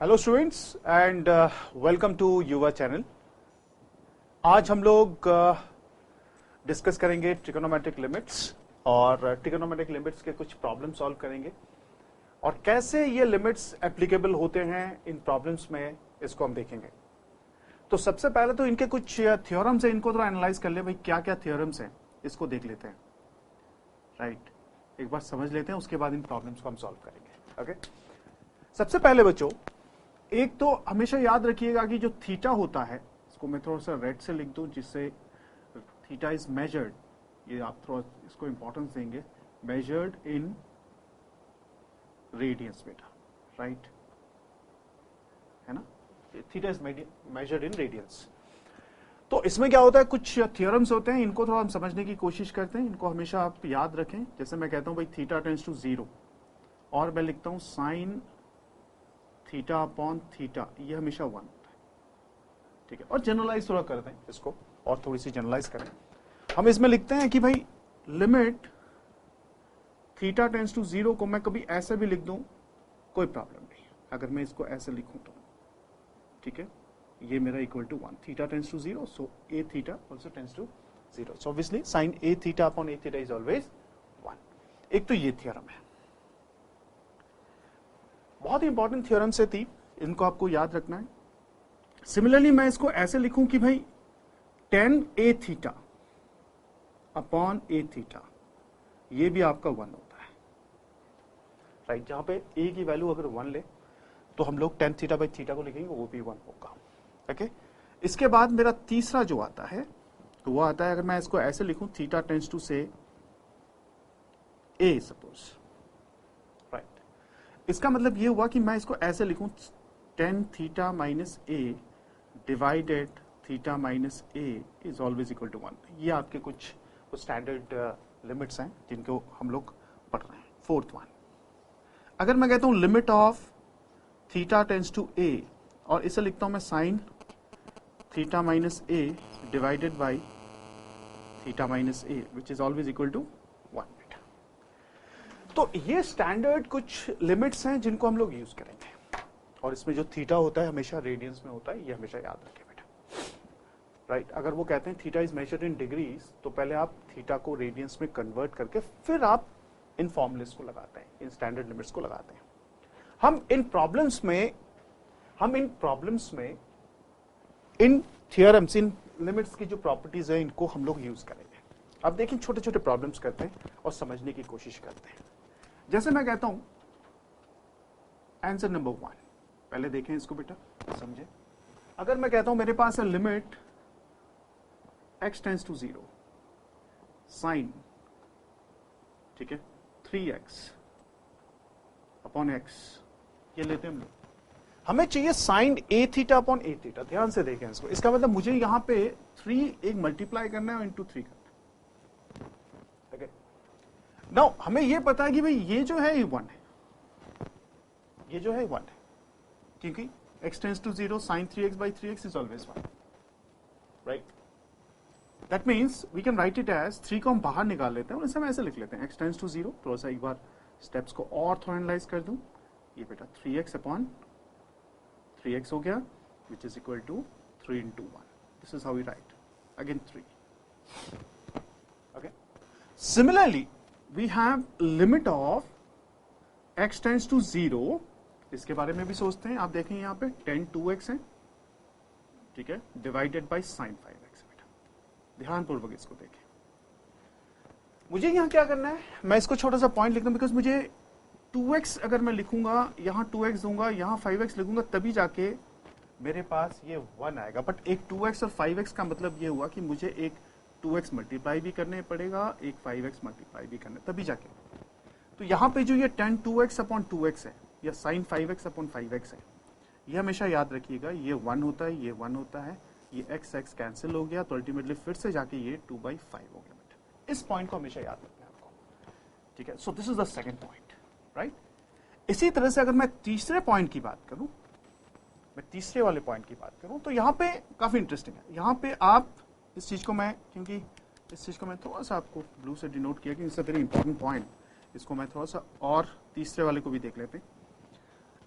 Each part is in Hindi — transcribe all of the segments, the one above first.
Hello students and welcome to Yuva channel. आज हम लोग डिस्कस करेंगे ट्रिगोनोमेट्रिक लिमिट्स और ट्रिगोनोमेट्रिक लिमिट्स के कुछ प्रॉब्लम सॉल्व करेंगे और कैसे ये लिमिट्स एप्लीकेबल होते हैं इन प्रॉब्लम्स में, इसको हम देखेंगे। तो सबसे पहले तो इनके कुछ थ्योरम्स हैं, इनको थोड़ा एनालाइज कर ले भाई क्या क्या थ्योरम्स हैं, इसको देख लेते हैं। राइट, एक बार समझ लेते हैं, उसके बाद इन प्रॉब्लम्स को हम सॉल्व करेंगे। ओके, सबसे पहले बच्चों एक तो हमेशा याद रखिएगा कि जो थीटा होता है, इसको मैं थोड़ा सा रेड से लिख दूं जिससे थीटा इज मेजर्ड, ये आप थोड़ा इसको इंपॉर्टेंस देंगे, मेजर्ड इन रेडियंस बेटा। राइट है ना, theta is measured in radiance. तो इसमें क्या होता है, कुछ थ्योरम्स होते हैं, इनको थोड़ा हम समझने की कोशिश करते हैं, इनको हमेशा आप याद रखें। जैसे मैं कहता हूं भाई थीटा टेंड्स टू 0 और मैं लिखता हूं साइन थीटा अपॉन थीटा, ये हमेशा 1 होता है। ठीक है, और जनरलाइज थोड़ा करते हैं इसको और थोड़ी सी जनरलाइज करें। हम इसमें लिखते हैं कि भाई लिमिट थीटा टेंड्स टू 0 को मैं कभी ऐसे भी लिख दूं, कोई प्रॉब्लम नहीं। अगर मैं इसको ऐसे लिखूं तो ठीक है, ये मेरा equal to 1, theta tends to 0, so a theta also tends to 0, so obviously sine a theta upon a theta is always 1। एक तो ये थ्योरम है, बहुत ही इंपॉर्टेंट थ्योरम से थी, इनको आपको याद रखना है। सिमिलरली मैं इसको ऐसे लिखूं कि भाई tan a theta upon a theta, ये भी आपका 1 होता है। राइट, जहां पे a की वैल्यू अगर 1 ले तो हम लोग tan थीटा बाई थीटा को लिखेंगे, वो भी 1 होगा। ओके, इसके बाद मेरा तीसरा जो आता है तो वो आता है, अगर मैं इसको ऐसे लिखूं थीटा टेंड्स टू से a सपोज, इसका मतलब ये हुआ कि मैं इसको ऐसे लिखूं tan theta minus A divided theta minus a is always equal to 1। ये आपके कुछ स्टैंडर्ड लिमिट्स हैं जिनको हम लोग पढ़ रहे हैं। फोर्थ वन, अगर मैं कहता हूं limit of theta tends to A और इसे लिखता हूं मैं sine theta minus A divided by theta minus A which is always equal to 1। तो ये स्टैंडर्ड कुछ लिमिट्स हैं जिनको हम लोग यूज करेंगे, और इसमें जो थीटा होता है हमेशा रेडियंस में होता है, ये हमेशा याद रखें बेटा। राइट, अगर वो कहते हैं theta is measured in degrees, तो पहले आप थीटा को रेडियंस में कन्वर्ट करके फिर आप इन फॉर्मूलेस को लगाते हैं, इन स्टैंडर्ड लिमिट्स को लगाते हैं। हम इन प्रॉब्लम्स में इन थियरम्स, इन लिमिट्स की जो प्रॉपर्टीज है, इनको हम लोग यूज करेंगे। अब देखिए, छोटे छोटे प्रॉब्लम्स करते हैं और समझने की कोशिश करते हैं। जैसे मैं कहता हूं आंसर नंबर 1, पहले देखें इसको बेटा, समझे। अगर मैं कहता हूं मेरे पास है limit x tends to 0 sine, ठीक है, 3x अपॉन x, ये लेते हैं हम लोग। हमें चाहिए sine a theta upon a theta. ध्यान से देखें इसको, इसका मतलब मुझे यहां पे 3 एक मल्टीप्लाई करना है और इंटू 3 करना है। नाउ हमें ये पता है कि भाई ये जो है ये 1 है, ये जो है 1 है, क्योंकि x tends to 0 sin 3x by 3x is always 1, right? That means we can write it as 3 को हम बाहर निकाल लेते हैं और इसे हम ऐसे लिख लेते हैं x टेंड्स टू 0। थोड़ा सा एक बार स्टेप्स को और थोड़ा एनालाइज कर दूं, ये बेटा 3x अपॉन 3x हो गया which is equal to 3 into 1. This is how we write again 3. Okay, similarly we have limit of x tends to 0, इसके बारे में भी सोचते हैं। आप देखें यहाँ पे tan 2x है, ठीक है, डिवाइडेड बाई sin 5x। बेटा ध्यान पूर्वक इसको देखें। मुझे यहाँ क्या करना है, मैं इसको छोटा सा पॉइंट लिखता हूँ, बिकॉज मुझे 2x अगर मैं लिखूंगा, यहाँ 2x दूंगा, यहाँ 5x लिखूंगा, तभी जाके मेरे पास ये 1 आएगा। बट एक 2x और 5x का मतलब ये हुआ कि मुझे एक 2x मल्टीप्लाई भी करने पड़ेगा, एक 5x मल्टीप्लाई भी करना, तभी जाके। तो यहाँ पे जो ये tan 2x अपॉन 2x है या sin 5x अपॉन 5x है, ये हमेशा याद रखिएगा, ये 1 होता है, ये 1 होता है, ये x कैंसिल हो गया, तो अल्टीमेटली फिर से जाके ये 2/5 हो गया। बेटा इस पॉइंट को हमेशा याद रखना है आपको, ठीक है। So this is the second point, right. इसी तरह से अगर मैं तीसरे पॉइंट की बात करूं, मैं तीसरे वाले पॉइंट की बात करूं, तो यहाँ पे काफी इंटरेस्टिंग है। यहाँ पे आप इस चीज को मैं, क्योंकि इस चीज को मैं थोड़ा सा आपको ब्लू से डिनोट किया कि it's a very important point, इसको मैं थोड़ा सा और तीसरे वाले को भी देख लेते हैं।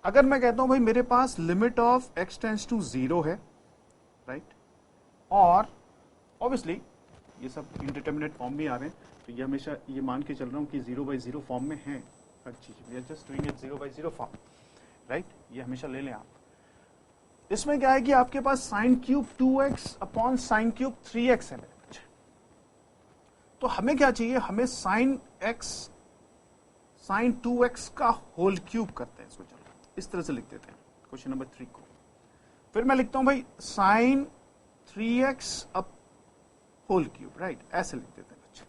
अगर मैं कहता हूं भाई मेरे पास limit of x tends to 0 है, राइट, और ऑब्वियसली ये सब इंडिटरमिनेट फॉर्म में आ रहे हैं, तो ये हमेशा ये मान के चल रहा हूं कि 0/0 फॉर्म में है हर चीज, we are just doing it 0/0 form, right, ये हमेशा ले लें आप। इसमें क्या है कि आपके पास sine cube 2x upon sine cube 3x है मेरे बच्चे। तो हमें क्या चाहिए, हमें साइन 2x का होल क्यूब करते हैं इसको, चलो इस तरह से लिख देते हैं क्वेश्चन नंबर 3 को। फिर मैं लिखता हूं भाई sine 3x up whole cube, right, ऐसे लिख देते हैं बच्चे।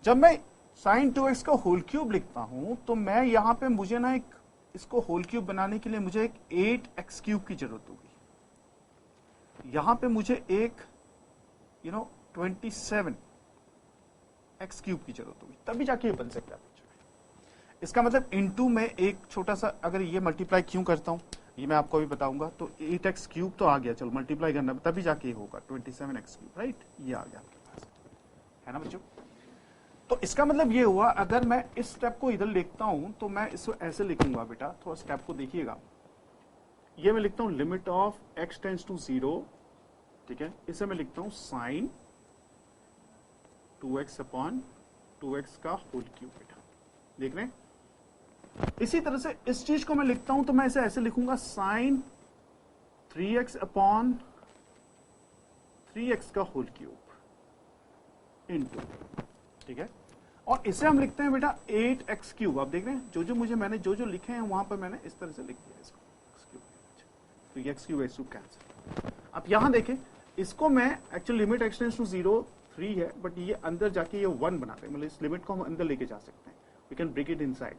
जब मैं साइन 2x का होल क्यूब लिखता हूं तो मैं यहां पे मुझे ना एक इसको होल क्यूब बनाने के लिए मुझे एक 8x क्यूब की जरूरत होगी, यहां पे मुझे एक 27x क्यूब की जरूरत होगी, तभी जाके ये बन सकता है। इसका मतलब इनटू में एक छोटा सा, अगर ये मल्टीप्लाई क्यों करता हूं ये मैं आपको अभी बताऊंगा, तो 8x क्यूब तो आ गया, चलो मल्टीप्लाई करना तभी जाके ये होगा 27x क्यूब, राइट, ये आ गया आपके पास, है ना बच्चों। तो इसका मतलब ये हुआ, अगर मैं इस स्टेप को इधर लिखता हूं तो मैं इसको ऐसे लिखूंगा बेटा, थोड़ा स्टेप को देखिएगा, ये मैं लिखता हूं limit of x tends to 0, ठीक है, इसे मैं लिखता हूं साइन 2x अपॉन 2x का होल क्यूब, बेटा देख रहे हैं। इसी तरह से इस चीज को मैं लिखता हूं तो मैं इसे ऐसे लिखूंगा साइन 3x अपॉन 3x का होल क्यूब इनटू, ठीक है, और इसे हम लिखते हैं बेटा 8x क्यूब। आप देख रहे हैं जो मुझे मैंने जो लिखे हैं वहां पर मैंने इस तरह से लिख दिया इसको x क्यूब, तो ये x क्यूब कैंसिल। अब यहां देखें, इसको मैं actual limit x tends to 0 3 है, बट ये अंदर जाके ये 1 बनाते हैं, मतलब इस लिमिट को हम अंदर लेके जा सकते हैं, we can break it inside,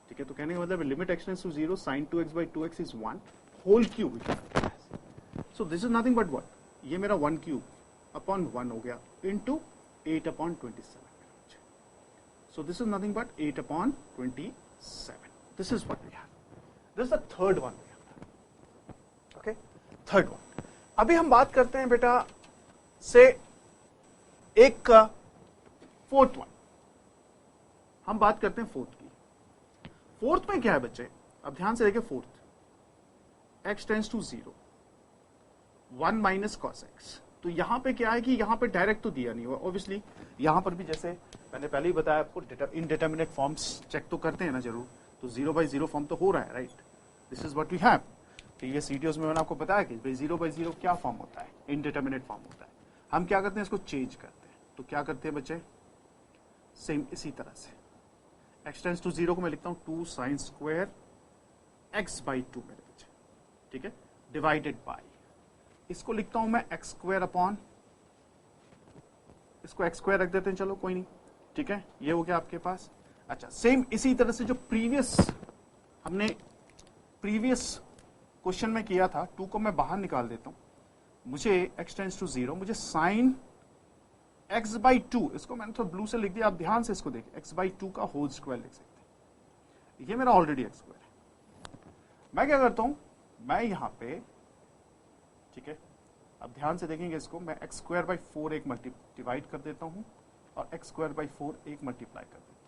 ठीक है। तो कहने का मतलब limit x tends to 0 sin 2x/2x is 1 whole cube, so this is nothing but what, ये मेरा 1 क्यूब अपॉन 1 हो गया into 8 upon 27, so this is nothing but 8 upon 27. This is what we have. This is the third one we have. Okay, third one. अभी हम बात करते हैं बेटा से एक का फोर्थ वन, हम बात करते हैं फोर्थ की। फोर्थ में क्या है बच्चे, अब ध्यान से देखिए, fourth x tends to 0 1 minus cos x, तो यहां पे क्या है कि यहां पे डायरेक्ट तो दिया नहीं हुआ, ऑब्वियसली यहां पर भी जैसे मैंने पहले ही बताया आपको इनडिटरमिनेट फॉर्म्स चेक तो करते हैं ना जरूर, तो 0/0 फॉर्म तो हो रहा है, right, this is what we have. Previous videos में मैंने आपको बताया कि 0/0 क्या फॉर्म होता है, इनडिटरमिनेट फॉर्म होता है। हम क्या करते हैं, इसको चेंज करते हैं, तो क्या करते हैं बच्चे, सेम इसी तरह से x टेंस टू 0 को मैं लिखता हूं 2 sin स्क्वायर x/2 मेरे बच्चे, ठीक है, डिवाइडेड बाय, इसको लिखता हूं मैं x स्क्वायर अपॉन, इसको x स्क्वायर रख देते हैं, चलो कोई नहीं, ठीक है, ये हो गया आपके पास। अच्छा, सेम इसी तरह से जो हमने प्रीवियस क्वेश्चन में किया था, 2 को मैं बाहर निकाल देता हूं, मुझे x टेंस टू 0, मुझे साइन x/2, इसको मैंने थोड़ा ब्लू से लिख दिया, आप ध्यान से इसको देखिए, x/2 का होल स्क्वायर लिख सकते हैं, ये मेरा ऑलरेडी x स्क्वायर है। मैं क्या करता हूं, मैं यहां पे, ठीक है, अब ध्यान से देखेंगे इसको, मैं x स्क्वायर बाई 4 एक डिवाइड कर देता हूं और x स्क्वायर बाई 4 एक मल्टीप्लाई कर देता हूं,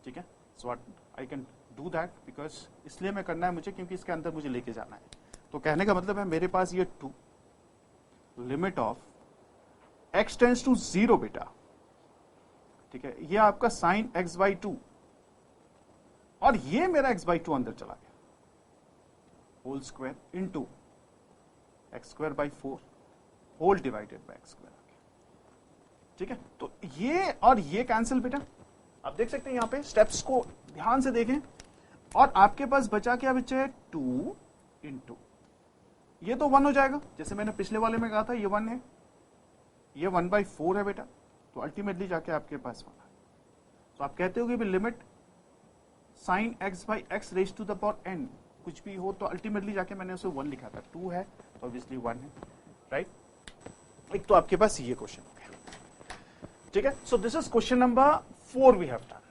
ठीक है। So I can do that because इसलिए मैं करना है मुझे क्योंकि इसके अंदर मुझे लेके जाना है। तो कहने का मतलब है मेरे पास ये 2 limit of x tends to 0 बेटा, ठीक है, ये आपका साइन x/2 और ये मेरा x/2 अंदर चला गया, whole square into x square by 4 whole divided by x square, ठीक है। तो ये और ये कैंसिल बेटा, आप देख सकते हैं यहां पे स्टेप्स को ध्यान से देखें, और आपके पास बचा क्या बच्चे, 2 इंटू, ये तो 1 हो जाएगा, जैसे मैंने पिछले वाले में कहा था, ये 1 है, ये 1/4 है बेटा, तो अल्टीमेटली जाके आपके पास 1 है। तो आप कहते हो कि limit sine x/x raise to the power n कुछ भी हो, तो अल्टीमेटली जाके मैंने उसे 1 लिखा था, 2 है तो ऑब्वियसली 1 है, राइट। एक तो आपके पास ये क्वेश्चन हो गया, ठीक है। So this is question number 4 we have done.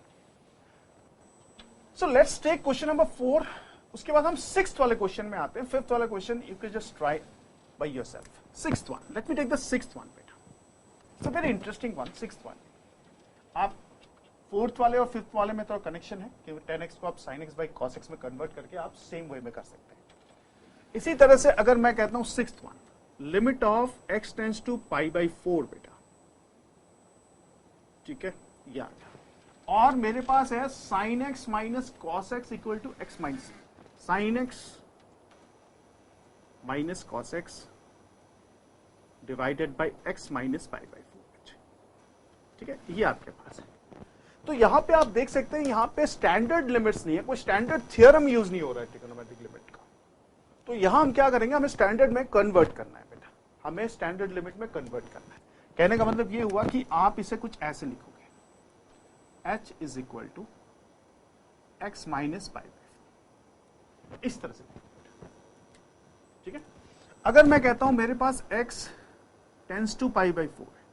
So let's take question number 4, उसके बाद हम 6th वाले क्वेश्चन में आते हैं। 5th वाला question you can just try by yourself. 6th one, let me take the 6th one बेटा, it's a very interesting one, 6th one. आप फोर्थ वाले और फिफ्थ वाले में थोड़ा कनेक्शन है कि 10x को आप sin x by cos x में कन्वर्ट करके आप सेम वे में कर सकते हैं। इसी तरह से अगर मैं कहता हूं sixth one, limit of x tends to pi by 4 बेटा, ठीक है, ये आ गया। और मेरे पास है sin x minus cos x equal to x minus sin x minus cos x divided by x minus pi by 4, ठीक है, ये आपके पास है। तो यहां पे आप देख सकते हैं यहां पे स्टैंडर्ड लिमिट्स नहीं है, कोई स्टैंडर्ड थियरम यूज नहीं हो रहा है ट्रिग्नोमेट्रिक लिमिट का। तो यहां हम क्या करेंगे, हमें स्टैंडर्ड में कन्वर्ट करना है बेटा, हमें स्टैंडर्ड लिमिट में कन्वर्ट करना है। कहने का मतलब ये हुआ कि आप इसे कुछ ऐसे लिखोगे, h is equal to x minus pi by 4, इस तरह से, ठीक है। अगर मैं कहता हूं मेरे पास x tends to pi by 4 है,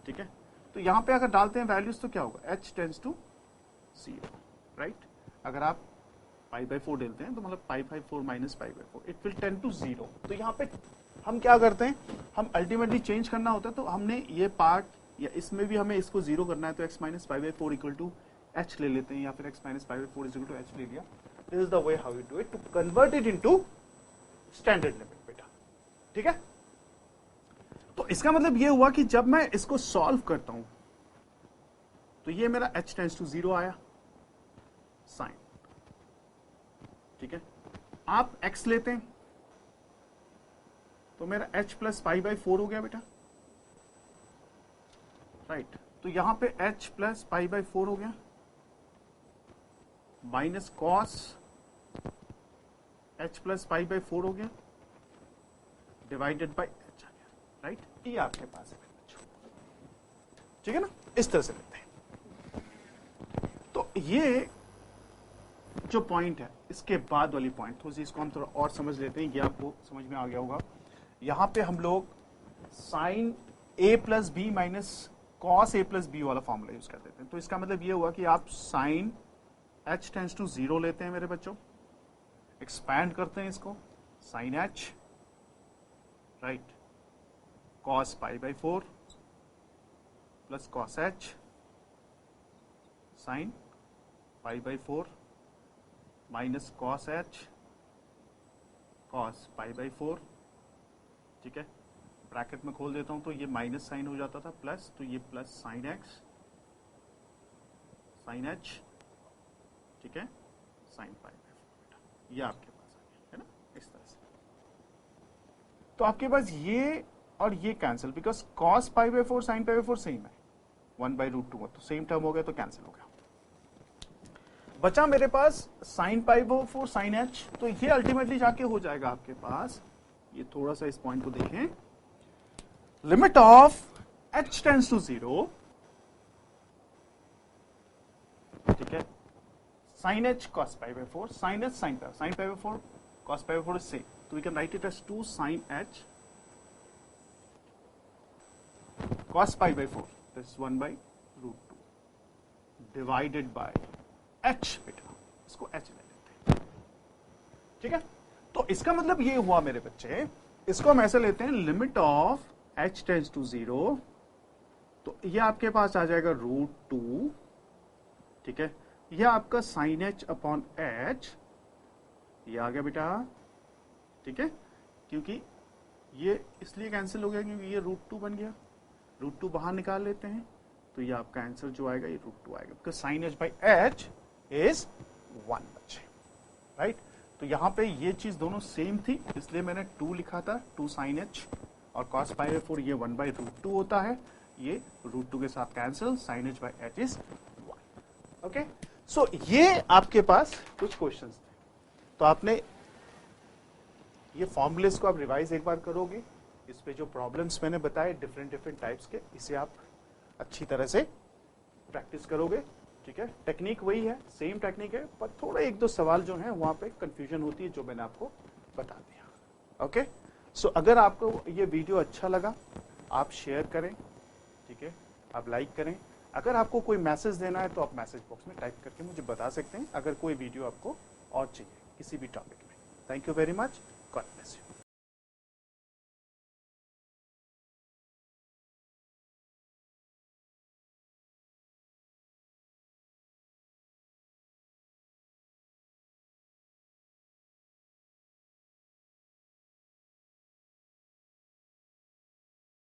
ठीक है, तो यहां पे अगर डालते हैं वैल्यूज तो क्या होगा, h टेंस टू 0, राइट। अगर आप पाई बाई 4 डालते हैं तो मतलब pi by 4 minus pi by 4, it will tend to 0। तो यहां पे हम क्या करते हैं, हम अल्टीमेटली चेंज करना होता है, तो हमने ये पार्ट या इसमें भी हमें इसको 0 करना है, तो x minus pi by 4 equal to h ले लेते हैं, या फिर x minus pi by 4 equal to h ले लिया। This is the way how you do it to convert it into standard limit बेटा, ठीक है। तो इसका मतलब ये हुआ कि जब मैं इसको सॉल्व करता हूं तो ये मेरा h टेंस टू 0 आया साइन, ठीक है। आप x लेते हैं तो मेरा h प्लस पाई बाई 4 हो गया बेटा, राइट। तो यहां पे h प्लस पाई बाई 4 हो गया, minus cos h plus pi by 4 हो गया, डिवाइडेड बाई h आ गया, राइट। ये आपके पास है बच्चों, ठीक है ना, इस तरह से लेते हैं। तो ये जो पॉइंट है, इसके बाद वाली पॉइंट थोड़ी सी इसको हम थोड़ा और समझ लेते हैं, ये आपको समझ में आ गया होगा। यहां पे हम लोग sine a plus b minus cos a plus b वाला फॉर्मूला यूज कर देते हैं। तो इसका मतलब ये हुआ कि आप साइन h टेंस टू 0 लेते हैं मेरे बच्चों, एक्सपैंड करते हैं इसको, sine h, right, cos pi by 4 plus cos h sine pi by 4 minus cos h cos pi by 4, ठीक है। ब्रैकेट में खोल देता हूं तो ये माइनस साइन हो जाता था, प्लस, तो ये plus sine x sine h, ठीक है, साइन पाई बाई 4, ये आपके पास आ गया है ना, इस तरह से। तो आपके पास ये और ये cancel, because cos pi by 4 sign pi by 4 same है, 1 बाई रूट 2, तो सेम टर्म हो गया तो कैंसिल हो गया। बचा मेरे पास sine pi by 4 sine h, तो ये अल्टीमेटली जाके हो जाएगा आपके पास, ये थोड़ा सा इस पॉइंट को देखें, limit of h tends to 0, ठीक है, sine h cos pi by 4 sine h sine pi by 4 cos pi by 4 is same, तो we can write it as 2 sine h cos pi by 4, this 1 by root 2 divided by h, बेटा इसको h ले लेते हैं, ठीक है। तो इसका मतलब ये हुआ मेरे बच्चे, इसको हम ऐसे लेते हैं, limit of h tends to 0, तो ये आपके पास आ जाएगा रूट 2, ठीक है, यह आपका साइन h अपॉन h, ये आ गया बेटा, ठीक है, क्योंकि ये इसलिए कैंसिल हो गया क्योंकि ये रूट 2 बन गया, रूट 2 बाहर निकाल लेते हैं, तो ये आपका आंसर जो आएगा ये रूट 2 आएगा, because sign h by h is 1 बच्चे, राइट। तो यहां पे ये चीज दोनों सेम थी, इसलिए मैंने 2 लिखा था, 2 साइन h, और cos पाई बाई 4 ये 1 बाई रूट 2 होता है, ये रूट 2 के साथ cancel, sine h by h is 1, okay. So ये आपके पास कुछ क्वेश्चंस थे, तो आपने ये फॉर्मूलेस को आप रिवाइज एक बार करोगे, इस पे जो प्रॉब्लम्स मैंने बताए डिफरेंट टाइप्स के, इसे आप अच्छी तरह से प्रैक्टिस करोगे, ठीक है। टेक्निक वही है, सेम टेक्निक है, पर थोड़ा एक दो सवाल जो है वहां पे कंफ्यूजन होती है, जो मैंने आपको बता दिया, ओके। सो अगर आपको ये वीडियो अच्छा लगा, आप शेयर करें, ठीक है, आप लाइक करें। अगर आपको कोई मैसेज देना है तो आप मैसेज बॉक्स में टाइप करके मुझे बता सकते हैं, अगर कोई वीडियो आपको और चाहिए किसी भी टॉपिक में। Thank you very much, God bless you.